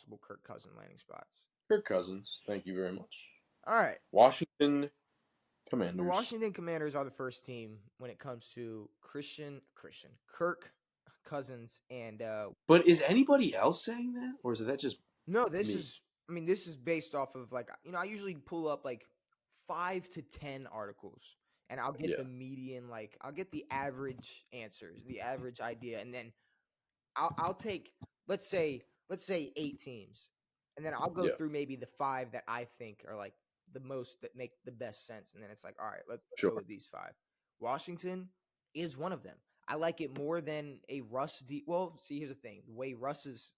possible Kirk Cousin landing spots. Kirk Cousins. Thank you very much. All right. Washington The Commanders. Washington Commanders are the first team when it comes to Kirk Cousins, and But is anybody else saying that, or is that just no, this me? is. I mean, this is based off of like I usually pull up like 5 to 10 articles, and I'll get the median. Like I'll get the average answers, the average idea, and then I'll take let's say 8 teams, and then I'll go through maybe the 5 that I think are like the most that make the best sense, and then it's like, all right, let's go with these 5. Washington is one of them. I like it more than a Russ. Well, see, here's the thing: the way Russ is,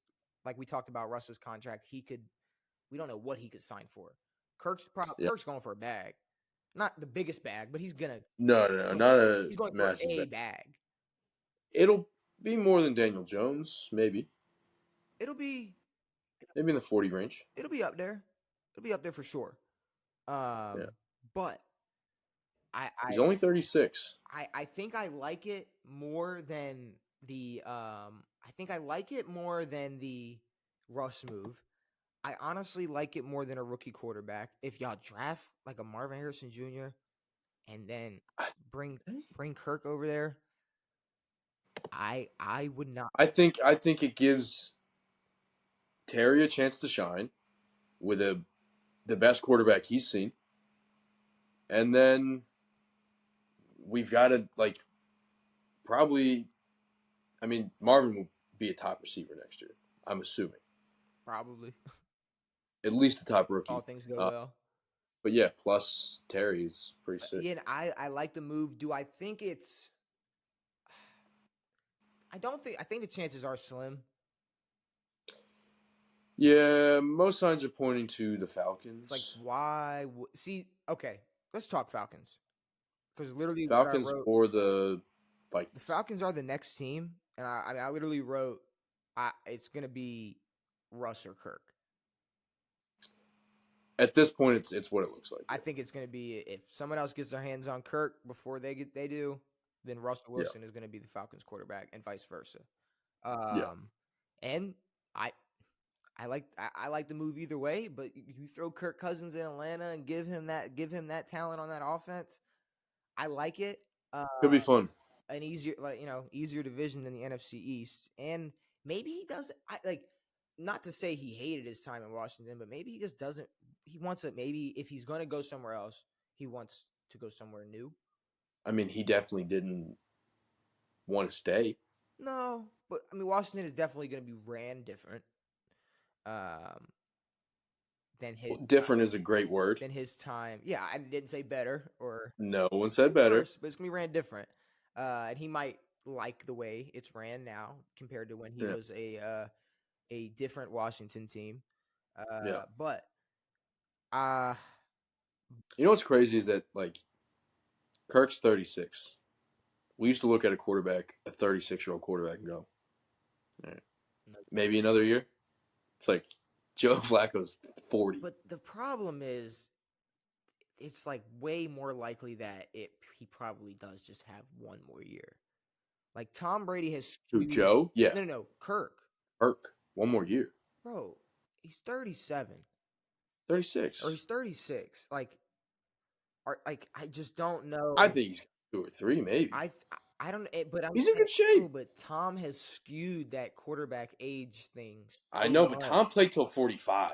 like we talked about Russ's contract, we don't know what he could sign for. Kirk's going for a bag, not the biggest bag, but he's gonna not a he's going massive for a bag. It'll be more than Daniel Jones, maybe. It'll be maybe in the 40 range. It'll be up there. It'll be up there for sure. But he's only 36. I think I like it more than the Russ move. I honestly like it more than a rookie quarterback. If y'all draft like a Marvin Harrison Jr. and then bring Kirk over there, I would not. I think it gives Terry a chance to shine with the best quarterback he's seen. And then we've got to probably, Marvin will be a top receiver next year, I'm assuming. Probably. At least a top rookie. All things go well. But yeah, plus Terry is pretty sick. Yeah, I like the move. Do I think it's... I think the chances are slim. Yeah, most signs are pointing to the Falcons. It's like, why? See, okay, let's talk Falcons. Because literally, Falcons or the Vikings. The Falcons are the next team, and I literally wrote, it's gonna be Russ or Kirk. At this point, it's what it looks like. I think it's gonna be if someone else gets their hands on Kirk before they do, then Russell Wilson is gonna be the Falcons quarterback, and vice versa. And I like the move either way, but you throw Kirk Cousins in Atlanta and give him that talent on that offense. I like it. Could be fun. An easier division than the NFC East, and maybe he doesn't. Not to say he hated his time in Washington, but maybe he just doesn't. He wants it. Maybe if he's going to go somewhere else, he wants to go somewhere new. He definitely didn't want to stay. No, but Washington is definitely going to be ran different. Than his different is a great word. Than his time. Yeah, I didn't say better or no one said better. Worse, but it's gonna be ran different. And he might like the way it's ran now compared to when he was a different Washington team. But you know what's crazy is that Kirk's 36. We used to look at a 36-year-old quarterback, and go, all right, maybe another year. It's like Joe Flacco's 40. But the problem is, it's way more likely that he probably does just have one more year. Like Tom Brady has. Who, Joe? Yeah. No, Kirk. One more year. Bro, he's 37. 36. Or he's 36. I just don't know. I think he's 2 or 3, maybe. I don't. But he's in good shape. But Tom has skewed that quarterback age thing. I know, but Tom played till 45.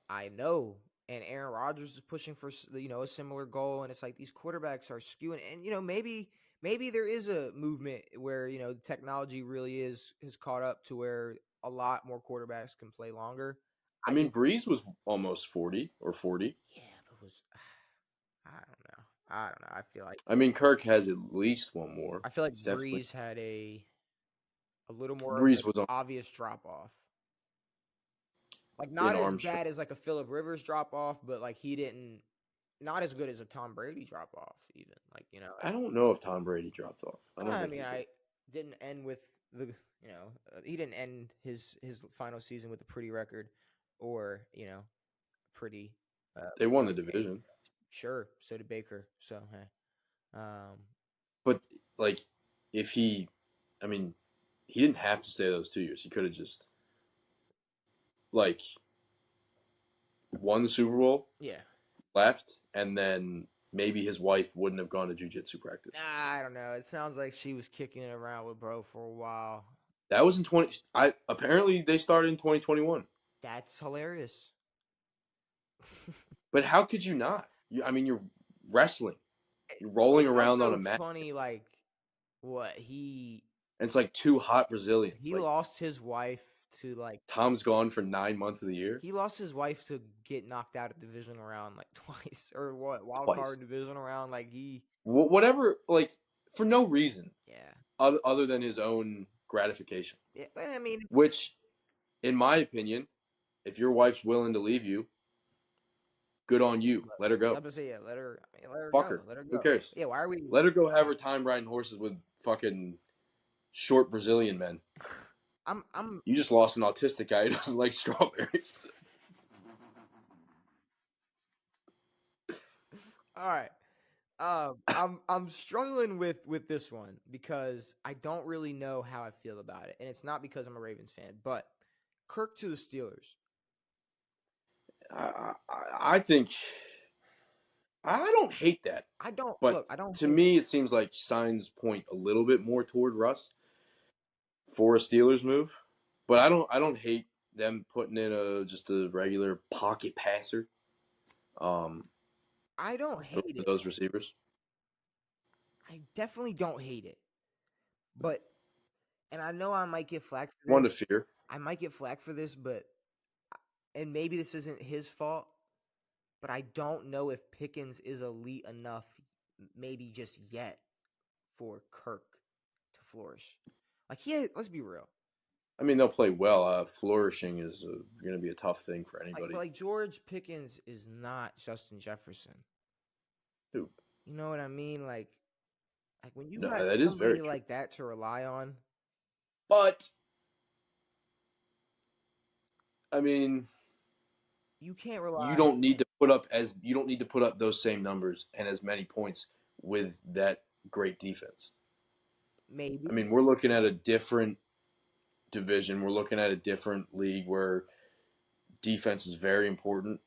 I know, and Aaron Rodgers is pushing for a similar goal, and it's like these quarterbacks are skewing, and maybe there is a movement where technology really is caught up to where a lot more quarterbacks can play longer. Breeze was almost 40 or 40. Yeah, but I don't know. I feel like Kirk has at least one more. I feel like Breeze had a little more obvious drop off. Not as bad as a Phillip Rivers drop off, but he didn't. Not as good as a Tom Brady drop off, even. I don't know if Tom Brady dropped off. I didn't end with the. He didn't end his final season with a pretty record, or pretty. They won the division. Sure, so did Baker. So, hey. But if he didn't have to stay those 2 years. He could have just like won the Super Bowl, Yeah. left, and then maybe his wife wouldn't have gone to jiu-jitsu practice. I don't know. It sounds like she was kicking it around with bro for a while. That was in 20. Apparently they started in 2021. That's hilarious. But how could you not? You're wrestling. You're rolling It's around on also a mat. funny, like what he And it's like two hot Brazilians. he Like lost his wife to like Tom's gone for 9 months of the year. he lost his wife to get knocked out of divisional round like twice or what wild Twice. card divisional round like he Whatever, like for no reason. yeah Other than his own gratification. yeah. But I mean, Which, in my opinion, if your wife's willing to leave you, good on you. Let her go. I'm gonna say yeah. Let her Fuck go. her. Let her go. Who cares? Yeah. Why are we? Let her go have her time riding horses with fucking short Brazilian men. I'm. You just lost an autistic guy who doesn't like strawberries. All right. I'm struggling with this one because I don't really know how I feel about it, and it's not because I'm a Ravens fan, but Kirk to the Steelers. I think I don't hate that, I don't but look. I don't. to me it seems like signs point a little bit more toward Russ for a Steelers move. But I don't hate them putting in just a regular pocket passer. I don't hate For it. those receivers. I definitely don't hate it, but and I know I might get flack for One to this. fear. I might get flack for this, but and maybe this isn't his fault, but I don't know if Pickens is elite enough, maybe just yet, for Kirk to flourish. Like let's be real. I mean, they'll play well. Flourishing is going to be a tough thing for anybody. Like George Pickens is not Justin Jefferson. Who? You know what I mean? Like when you No, got that is very somebody true. like that to rely on. But I mean, you can't rely. You don't need to put up those same numbers and as many points with that great defense. Maybe. I mean, we're looking at a different division. We're looking at a different league where defense is very important.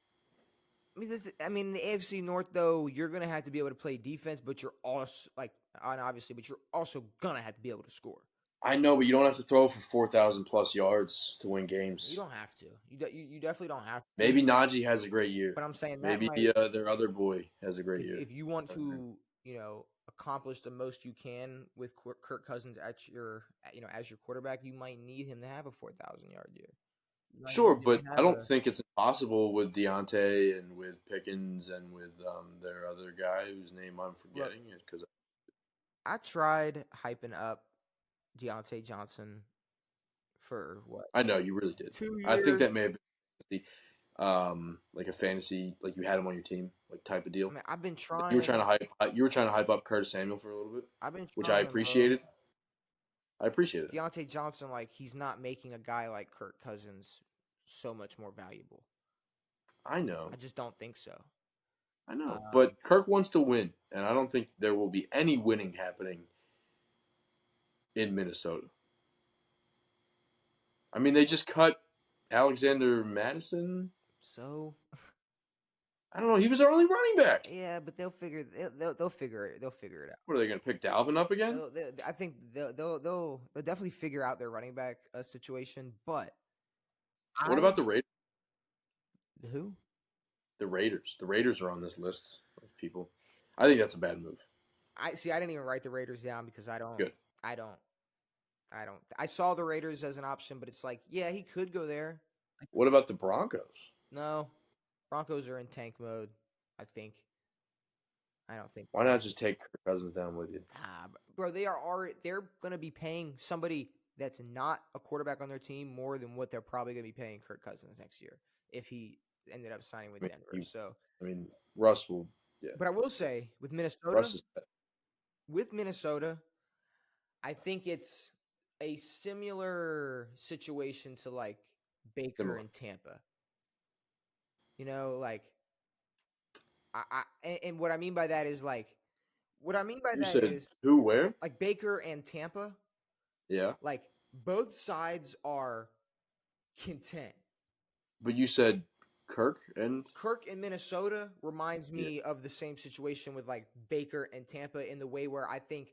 I mean, the AFC North though, you're gonna have to be able to play defense, but you're also but you're also gonna have to be able to score. I know, but you don't have to throw for 4,000 plus yards to win games. You don't have to. You definitely don't have to. Maybe Najee has a great year. But I'm saying maybe their other boy has a great year. If you want to, accomplish the most you can with Kirk Cousins at your, as your quarterback, you might need him to have a 4,000 yard year. Sure, but I don't think it's impossible with Deontay and with Pickens and with their other guy whose name I'm forgetting. Because I tried hyping up Deontay Johnson for what? I know you really did. 2 years. I think that may have been like a fantasy, like you had him on your team, like type of deal. I mean, I've been trying. You were trying to hype up Curtis Samuel for a little bit. I've been trying, which I appreciated. I appreciated it. Deontay Johnson, like he's not making a guy like Kirk Cousins so much more valuable. I know. I just don't think so. I know, but Kirk wants to win, and I don't think there will be any winning happening in Minnesota. I mean, they just cut Alexander Madison. So I don't know. He was their only running back. Yeah, but they'll figure it out. What are they going to pick Dalvin up again? I think they'll definitely figure out their running back situation. But what about the Raiders? Who? The Raiders. The Raiders are on this list of people. I think that's a bad move. I didn't even write the Raiders down because I don't. Good. I don't. I saw the Raiders as an option, but it's like, yeah, he could go there. What about the Broncos? No, Broncos are in tank mode, I think. I don't think. Why not just take Kirk Cousins down with you? Bro, they're going to be paying somebody that's not a quarterback on their team more than what they're probably going to be paying Kirk Cousins next year if he ended up signing with Denver. Russ will. Yeah. But I will say with Minnesota, I think it's a similar situation to like Baker in Tampa. And what I mean by that is who, where? Like Baker and Tampa. Yeah. Like both sides are content. But you said Kirk and Kirk in Minnesota reminds me of the same situation with like Baker and Tampa in the way where I think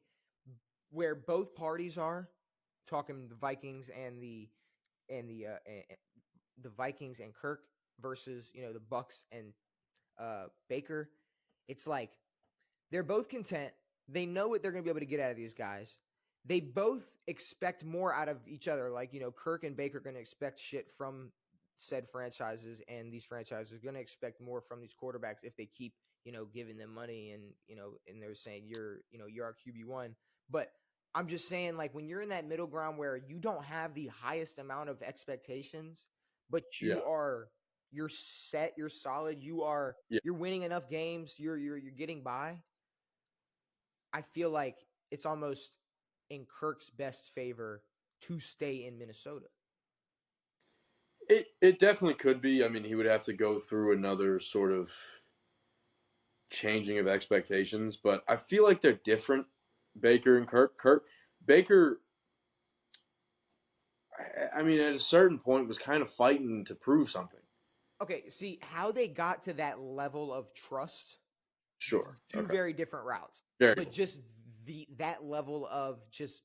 where both parties are talking the Vikings and the Vikings and Kirk versus the Bucks and Baker. It's like they're both content. They know what they're going to be able to get out of these guys. They both expect more out of each other. Like, Kirk and Baker are going to expect shit from said franchises, and these franchises are going to expect more from these quarterbacks if they keep, giving them money and they're saying you're our QB1. But I'm just saying, like, when you're in that middle ground where you don't have the highest amount of expectations, but you're set, you're solid, you're winning enough games, you're getting by. I feel like it's almost in Kirk's best favor to stay in Minnesota. It definitely could be. I mean, he would have to go through another sort of changing of expectations, but I feel like they're different. Baker and Baker, I mean, at a certain point was kind of fighting to prove something. Okay, see how they got to that level of trust. Sure, two very different routes, but just that level of just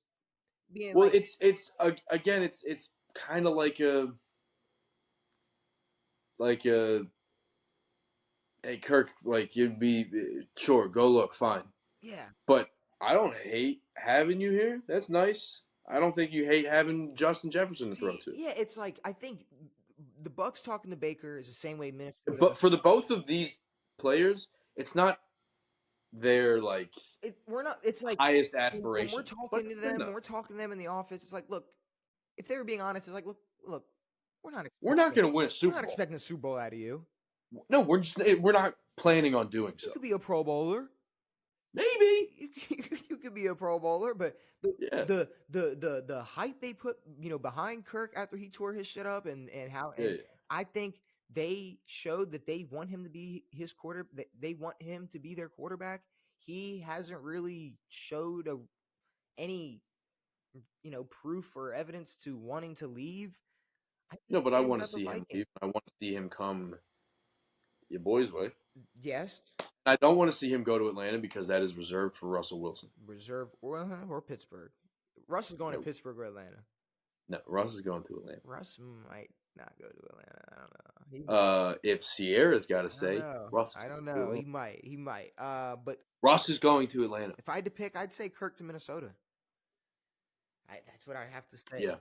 being. Well, it's again, it's kind of like a hey Kirk, like you'd be sure go look fine. Yeah, but I don't hate having you here. That's nice. I don't think you hate having Justin Jefferson to throw to. Yeah, it's like I think the Bucks talking to Baker is the same way Minnesota. But for the both of these players, it's not their like we're not. It's like highest aspiration. When we're talking to them, when we're talking to them in the office, it's like, look, if they were being honest, it's like, look, we're not going to win a Super Bowl. We're not expecting a Super Bowl out of you. No, we're not planning on doing so. You could be a Pro Bowler. Maybe you could be a Pro Bowler, but the hype they put behind Kirk after he tore his shit up and how I think they showed that they want him to be his they want him to be their quarterback. He hasn't really showed any proof or evidence to wanting to leave. No, but I want to see him leave. I want to see him come your boys' way. Yes. I don't want to see him go to Atlanta because that is reserved for Russell Wilson. Reserved or Pittsburgh. Russ is going to Pittsburgh or Atlanta. No, Russ is going to Atlanta. Russ might not go to Atlanta. I don't know. If Sierra's got to say, Russ. I don't know. He might. But Russ is going to Atlanta. If I had to pick, I'd say Kirk to Minnesota. That's what I have to say. Yeah.